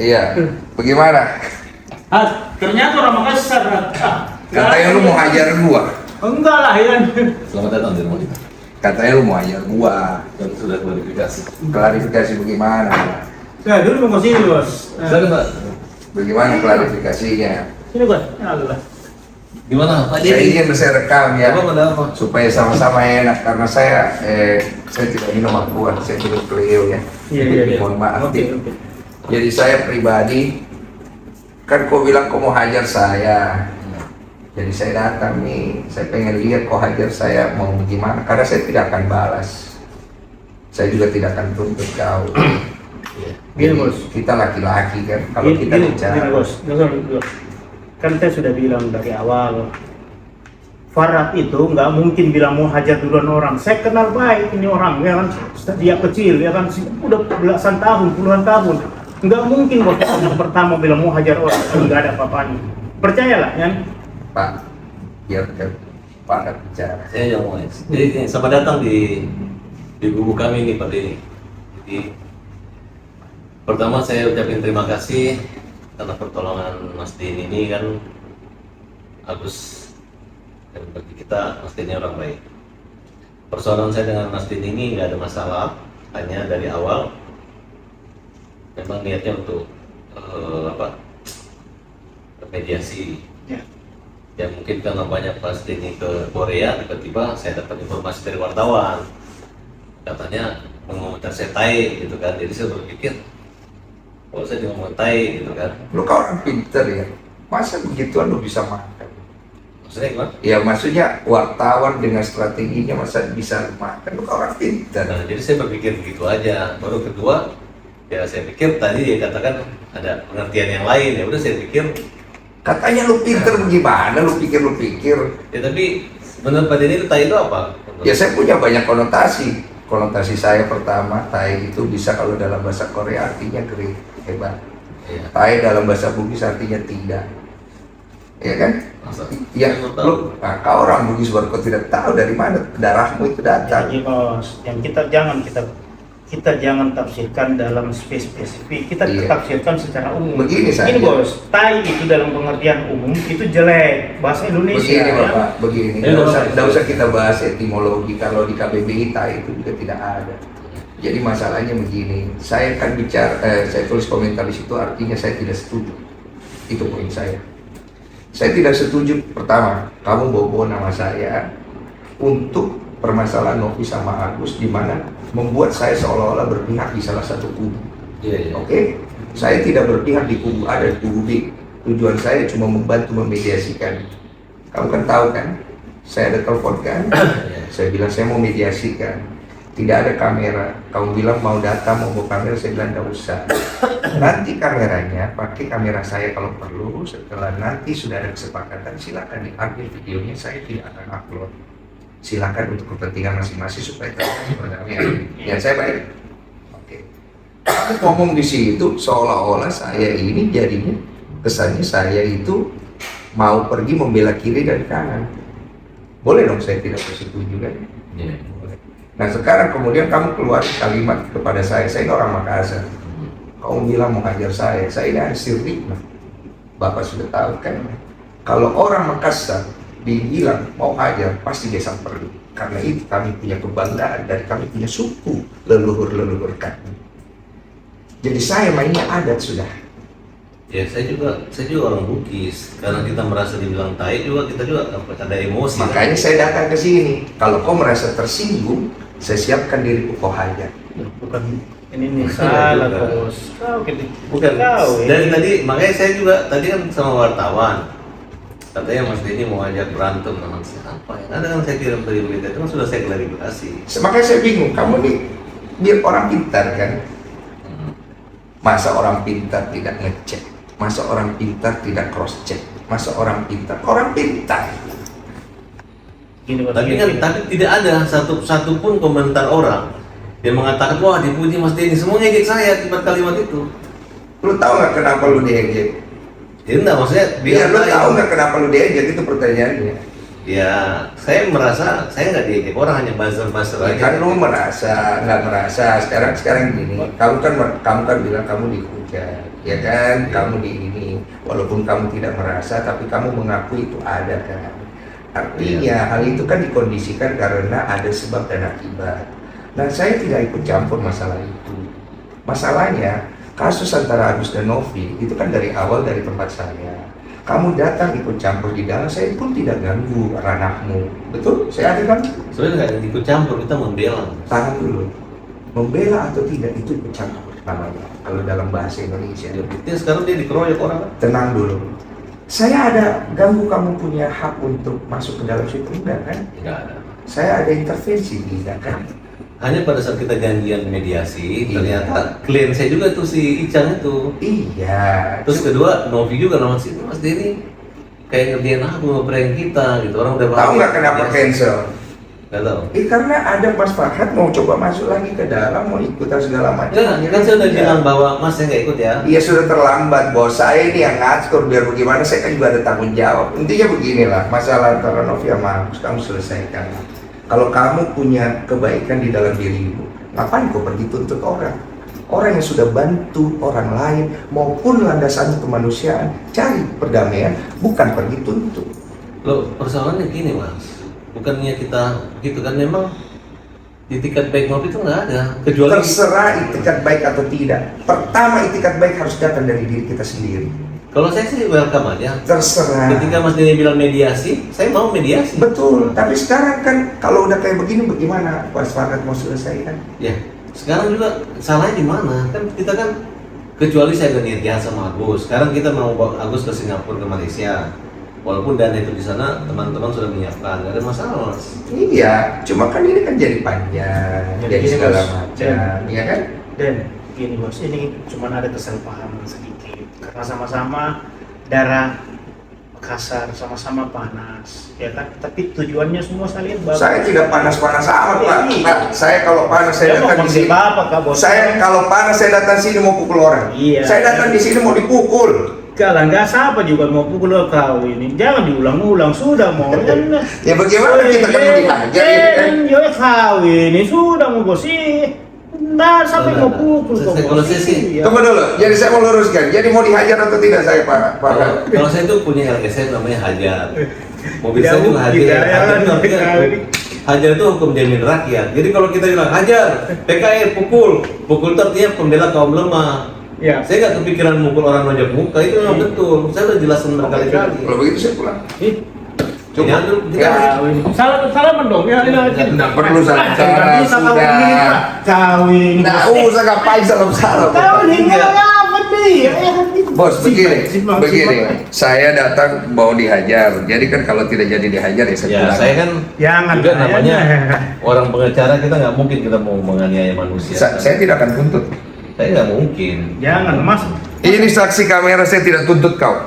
Iya, bagaimana? Ternyata orang Makassar. Katanya lu mau hajar gua. Enggak lah, Yan. Selamat datang di rumah kita. Katanya lu mau hajar gua. Dan sudah klarifikasi. Klarifikasi bagaimana? Saya dulu mau kesini, Bos. Silakan Pak. Bagaimana klarifikasinya? Sini, Bos. Alah. Gimana Pak Saya Jadi? ingin saya rekam ya, Apa? supaya sama-sama enak karena saya tidak minum aqua, saya minum Cleo ya. Iya. Mohon maaf. Oke. Jadi saya pribadi, kan kau bilang kau mau hajar saya. Jadi saya datang nih, saya pengen lihat kau hajar saya mau gimana. Karena saya tidak akan balas. Saya juga tidak akan tuntut kau. Gini, Bos. Kita laki-laki kan, kalau kita bicara. Gini, Bos. Dengar. Kan saya sudah bilang dari awal, Farad itu nggak mungkin bilang mau hajar duluan orang. Saya kenal baik ini orang, ya kan, dia kecil, ya kan, udah belasan tahun, puluhan tahun. Nggak mungkin Bos yang pertama bilang mau hajar orang, nggak ada apa-apanya. Percayalah, ya. Pak, biar Pak bicara. Saya yang mau. Jadi selamat datang di buku kami nih Pak Denny. Jadi pertama saya ucapin terima kasih karena pertolongan Mas Denny ini kan Agus, dan bagi kita Mas Denny orang baik. Persoalan saya dengan Mas Denny ini nggak ada masalah, hanya dari awal memang niatnya untuk mediasi. Ya mungkin karena banyak Mas Denny ke Korea, tiba-tiba saya dapat informasi dari wartawan katanya mengomentar saya tai gitu kan. Jadi saya berpikir kalau saya ngomong tai gitu kan, Lu kau orang pinter ya, masa begituan lu bisa makan? maksudnya gimana? Ya maksudnya wartawan dengan strateginya masa bisa makan? Lu kau orang pinter. Nah, jadi saya berpikir begitu aja. Baru kedua, ya saya pikir tadi dia katakan ada pengertian yang lain. Ya udah saya pikir, Katanya lu pinter bagaimana? Lu pikir ya tapi menurut Pak Denny itu tai itu apa? Ya saya punya banyak konotasi. Konotasi saya pertama, tai itu bisa kalau dalam bahasa Korea artinya great, hebat. Iya. Tai dalam bahasa Bugis artinya tidak. Ya kan? Masa? Ya, Saya baru tahu. lu, nah, kau orang Bugis baru kau tidak tahu dari mana darahmu itu datang. Jadi, Bos, yang kita jangan tafsirkan dalam spesifik, kita Iya. tafsirkan secara umum. Begini saja. Ini, Bos, tai itu dalam pengertian umum itu jelek bahasa Indonesia. Begini ya. Bapak, begini. Nggak usah kita bahas etimologi. Kalau di KBBI tai itu juga tidak ada. Jadi masalahnya begini. Saya kan bicara, saya tulis komentar di situ artinya saya tidak setuju. Itu poin saya. Saya tidak setuju. Pertama, kamu bawa nama saya untuk permasalahan Novi sama Agus, di mana membuat saya seolah-olah berpihak di salah satu kubu. Iya. Oke, saya tidak berpihak di kubu A dan kubu B. Tujuan saya cuma membantu memediasikan. Kamu kan tahu kan, saya ada telepon kan, saya bilang saya mau mediasikan. Tidak ada kamera. Kamu bilang mau data, mau bawa kamera, saya bilang tidak usah. Nanti kameranya, pakai kamera saya kalau perlu. Setelah nanti sudah ada kesepakatan, silakan diambil videonya. Saya tidak akan upload. Silakan untuk kepentingan masing-masing supaya terlihat berdamai. Ya saya baik. Oke. Kamu ngomong di situ seolah-olah saya ini jadinya kesannya saya itu mau pergi membela kiri dan kanan. Boleh dong saya tidak bersetuju kan? Iya. Boleh. Nah sekarang kemudian kamu keluar kalimat kepada saya ini orang Makassar. Kamu bilang mau hajar saya ini sirri. Bapak sudah tahu kan? Kalau orang Makassar dibilang mau hajar pasti dia samperin. Karena itu kami punya kebanggaan dan kami punya suku leluhur kami. Jadi saya mainnya adat sudah. Ya saya juga orang Bugis. Karena kita merasa dibilang tai juga, kita juga ada emosi. Makanya saya datang ke sini. Kalau kau merasa tersinggung, saya siapkan diriku kau hajar. Bukan ini salah, Bos. Kau Bukan. tahu. Dari tadi makanya saya juga tadi kan sama wartawan. Katanya Mas Denny mau ajak berantem sama siapa ya? Ada kan saya kirim tadi berita itu kan sudah saya klarifikasi. Makanya saya bingung, kamu nih biar orang pintar kan? Masa orang pintar tidak ngecek? Masa orang pintar tidak cross check? Masa orang pintar? Orang pintar. Gini, Bos, Tapi gini. tidak ada satu pun komentar orang yang mengatakan wah dipuji Mas Denny, semua ngejek saya akibat kalimat itu. Lu tahu nggak kenapa lu diejek? Ya enggak, maksudnya Iya, lu tahu nggak kenapa lu diejek, itu pertanyaannya. Ya, saya merasa saya nggak diejek orang, hanya buzzer-buzzer Ya, aja. kan lu merasa nggak merasa sekarang gini. Kamu kan bilang kamu dihujat. ya kan? Kamu di ini, walaupun kamu tidak merasa, tapi kamu mengakui itu ada kan? Artinya hal itu kan dikondisikan karena ada sebab dan akibat. Nah, saya tidak ikut campur masalah itu. Masalahnya, kasus antara Agus dan Novi itu kan dari awal dari tempat saya. Kamu datang ikut campur di dalam, saya pun tidak ganggu ranahmu. Betul? Saya ada kan? Sebenarnya nggak ikut campur, kita membela. Tahan dulu. Membela atau tidak itu ikut campur namanya. Kalau dalam bahasa Indonesia. Buktinya sekarang dia dikeroyok orang. Tenang dulu. Saya ada ganggu kamu punya hak untuk masuk ke dalam situ, enggak kan? Nggak ada. Saya ada intervensi, tidak kan? Hanya pada saat kita janjian mediasi, Iya. ternyata klien saya juga tuh si Icang itu. Iya. Terus kedua, Novi juga nama si Mas Denny kayak ngerjain aku, prank kita gitu. Orang udah Tahu bahagia. nggak kenapa cancel? Nggak tahu. Karena ada Mas Farhad mau coba masuk lagi ke dalam, mau ikutan segala macam. Enggak, kan saya udah Iya. bilang bahwa Mas saya nggak ikut ya. Iya sudah terlambat, bos. Saya ini yang ngatur biar bagaimana. Saya kan juga ada tanggung jawab. Intinya beginilah, masalah antara Novi sama Agus kamu selesaikan. Kalau kamu punya kebaikan di dalam dirimu, ngapain kau pergi tuntut orang? Orang yang sudah bantu orang lain maupun landasan kemanusiaan cari perdamaian, bukan pergi tuntut. Loh, persoalannya gini Mas, bukannya kita gitu kan, memang di itikat baik Novi itu nggak ada, kecuali Terserah itikat baik atau tidak. Pertama itikat baik harus datang dari diri kita sendiri. kalau saya sih welcome aja. Terserah. Ketika Mas Denny bilang mediasi, saya mau mediasi. Betul, tapi sekarang kan kalau udah kayak begini bagaimana Mas Farhad mau selesaikan? Ya, sekarang juga salahnya di mana? Kan kita kan, kecuali saya udah niat jahat sama Agus. Sekarang kita mau bawa Agus ke Singapura, ke Malaysia. Walaupun dana itu di sana teman-teman sudah menyiapkan, nggak ada masalah Mas. Iya, cuma kan ini kan jadi panjang, jadi gini, segala Bos. macam, ya kan? Dan gini bos, ini cuma ada kesalahpahaman sedikit karena sama-sama darah Makassar, sama-sama panas, ya kan? Tapi tujuannya semua saling bagus. Saya tidak panas-panas amat, Pak. Iya. Pak, saya kalau panas saya Ya, mau datang di panggil sini. bapak kak bos. Saya kalau panas saya datang sini mau pukul orang. Iya. Saya datang di sini mau dipukul. Kalau nggak siapa juga mau pukul kau ini, jangan diulang-ulang, sudah mau kan? Ya bagaimana kita kan mau dihajar ya kan? Jangan kau ini sudah mau bos Nah, sampai mau pukul kok Kalau saya sih, Iya. Tunggu dulu, jadi saya mau luruskan. Jadi mau dihajar atau tidak saya, Pak? kalau saya itu punya LSM namanya hajar. Mobil saya Jauh, juga hajar. tidak, Hajar itu artinya tidak. hajar itu hukum jamin rakyat. Jadi kalau kita bilang hajar, PKR pukul itu artinya pembela kaum lemah. Ya. Saya nggak kepikiran mukul orang nonjok muka, itu memang betul. Saya udah jelasin berkali-kali. Kalau begitu saya pulang. Jangan Cukup. dulu, Ya. Salaman dong ya. Nggak perlu salam-salam, sudah. Kawin. Nggak usah ngapain salam-salam. Kawin ini Enggak. apa nih? Bos, begini, saya datang mau dihajar. Jadi kan kalau tidak jadi dihajar ya saya Ya, pulang. saya kan Jangan juga namanya kayaknya. orang pengacara, kita nggak mungkin kita mau menganiaya manusia. Saya tidak akan tuntut. Saya nggak mungkin. Jangan mas. Ini saksi kamera, saya tidak tuntut kau.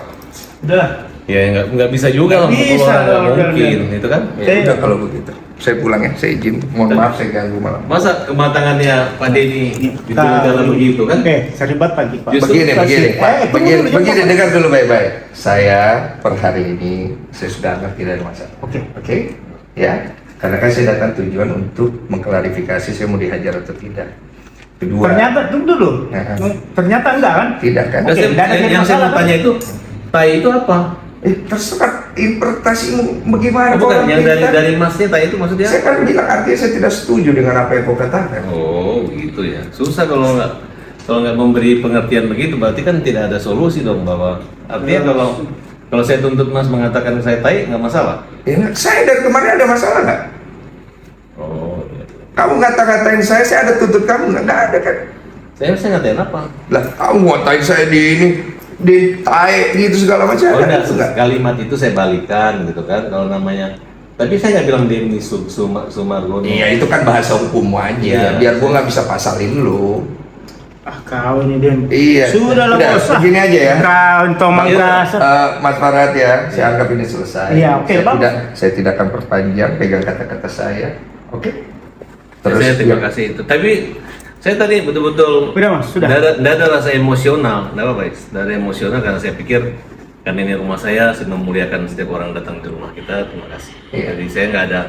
Udah. Ya nggak bisa juga lah, Nggak mukul bisa orang nggak kalau mungkin, udah- itu kan? Ya udah kalau begitu. Saya pulang ya, saya izin. Mohon maaf saya ganggu malam. Masa kematangannya Pak Denny itu dalam begitu kan? Oke, seribat pagi pak. Justru Begini, begini, Pak. tunggu Begini, dulu, begini, jangan. dengar dulu baik-baik. Saya per hari ini saya sudah anggap tidak ada masalah. Oke. Oke, ya. Karena kan saya datang tujuan untuk mengklarifikasi saya mau dihajar atau tidak. Kedua, Ternyata tunggu dulu. Nah. Ternyata enggak kan? tidak kan? Nah, Oke, tidak ada yang saya masalah, mau tanya itu, tai itu apa? Terserah interpretasimu bagaimana. Bukan kau yang bilang. dari masnya, tai itu maksudnya? Saya kan bilang artinya saya tidak setuju dengan apa yang kau katakan. Oh gitu ya. Susah kalau nggak memberi pengertian begitu, berarti kan tidak ada solusi dong, bahwa artinya kalau saya tuntut Mas mengatakan saya tai nggak masalah. Ya, saya dari kemarin ada masalah nggak? Oh iya. Kamu ngata-ngatain saya ada tuntut kamu nggak ada kan? Saya ngatain apa? Lah, kamu ngatain saya di tai gitu segala macam. Oh, ada, enggak, kalimat itu saya balikan gitu kan, kalau namanya. Tapi saya nggak bilang Denny Sumargono. Iya, itu kan bahasa hukum aja. Iya. Biar gua nggak bisa pasalin lu. Ah kau ini Den. Iya. Sudah lah Udah, bos. begini aja ya. Kau entong mangkasa. Mas Farhad ya, saya anggap ini selesai. Iya, oke, Bang. Saya tidak akan perpanjang pegang kata-kata saya. Oke. Saya terima kasih itu. Tapi saya tadi betul-betul Udah mas, sudah. Nggak ada rasa emosional, nggak apa-apa, Is. Nggak ada emosional karena saya pikir kan ini rumah saya memuliakan setiap orang datang ke rumah kita. Terima kasih. Iya. Jadi saya nggak ada.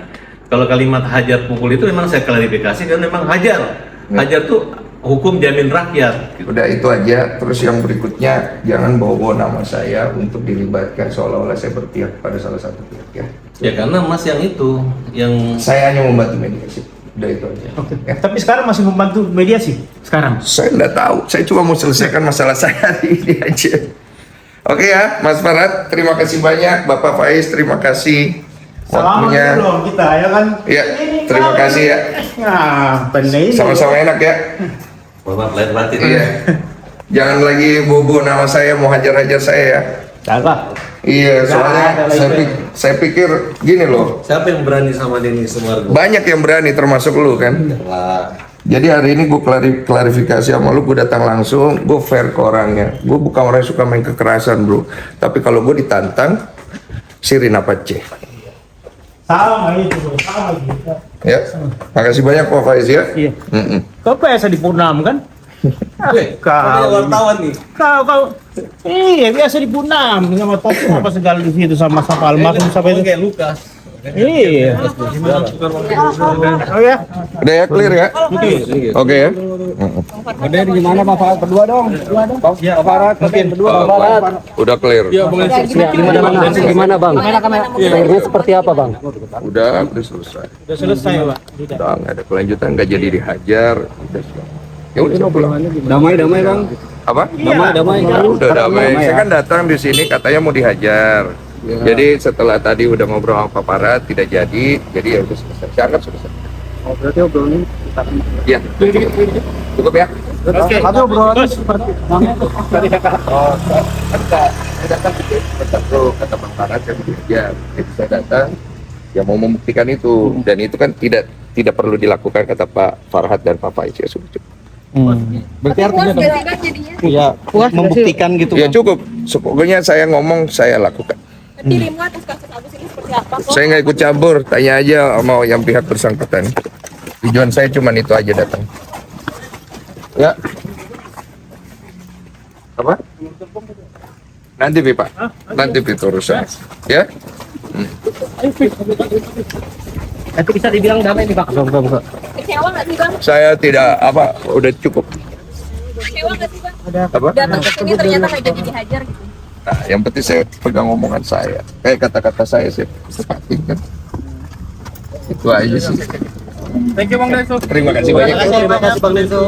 Kalau kalimat hajar pukul itu memang saya klarifikasi kan memang hajar. Hajar tuh hukum jamin rakyat. Udah itu aja. Terus yang berikutnya jangan bawa-bawa nama saya untuk dilibatkan seolah-olah saya berpihak pada salah satu pihak ya. Ya karena Mas yang itu, yang Saya hanya membantu mediasi. Udah itu aja. Oke. Ya. Tapi sekarang masih membantu mediasi sekarang. Saya nggak tahu. Saya cuma mau selesaikan masalah saya hari ini aja. Oke ya, Mas Farhat, terima kasih banyak. Bapak Faiz, terima kasih Selamat waktunya. dong kita ya kan. Ya, Ini terima kan- kasih ya. Nah, benar ini. Sama-sama enak ya. mohon maaf lahir batin. Iya. Jangan lagi bobo nama saya, mau hajar-hajar saya ya. Salah. Iya, Nggak soalnya ada lagi. saya pikir gini loh. Siapa yang berani sama Denny Sumargo? Banyak yang berani termasuk lu kan. Wah, Jadi hari ini gue klarifikasi sama lu, gue datang langsung, gue fair ke orangnya. Gue bukan orang yang suka main kekerasan bro. Tapi kalau gue ditantang, sirin apa C. Sama itu, bro. Sama gitu. Ya, makasih banyak Pak Faiz ya. Iya. Mm-mm. Kau biasa di Purnam kan? kau wartawan nih. Kau iya biasa di Punam sama topi apa segala di situ sama almarhum sampai itu. Kayak Lukas. Iya. Oh ya. Udah ya, clear ya? Oke ya? Ada di mana Pak Farhat? Berdua dong. Pak Farhat, berdua Pak Farhat. Udah clear. Gimana Bang? Akhirnya seperti apa Bang? Udah selesai. Sudah selesai, Pak. Udah nggak ada kelanjutan, nggak jadi dihajar. Udah selesai. Ya udah saya pulang. Damai Bang. Apa? Damai. Udah damai. Saya kan datang di sini katanya mau dihajar. Jadi setelah tadi udah ngobrol sama Pak Farhat tidak jadi ya udah selesai. Saya anggap selesai. Oh, berarti obrolan kita kan. Iya. Cukup ya? Oke. Tapi obrolan seperti Oh, saya datang gitu. Kata Pak Farhat saya mau dihajar. Jadi saya datang ya mau membuktikan itu dan itu kan tidak perlu dilakukan kata Pak Farhat dan Pak Faiz ya sudah cukup. Berarti Tapi puas artinya gak sih Bang jadinya? ya membuktikan gitu. Ya cukup. Pokoknya saya ngomong saya lakukan. Nanti Limo atas kasus Agus ini seperti apa kok? Saya nggak ikut campur, tanya aja sama yang pihak bersangkutan. Tujuan saya cuma itu aja datang. Ya. Apa? Nanti Pi, Pak. Nanti Pi urusan. Ya. Nanti bisa dibilang damai nih Pak. Enggak. Kecewa gak sih Bang? Saya tidak udah cukup. Kecewa gak sih Bang? Apa? Datang ke sini ternyata gak jadi dihajar gitu. Nah, yang penting saya pegang omongan saya. Kayak kata-kata saya tepatin kan. Itu aja sih. Thank you Bang Denso. Terima kasih banyak. Terima kasih Bang Denso.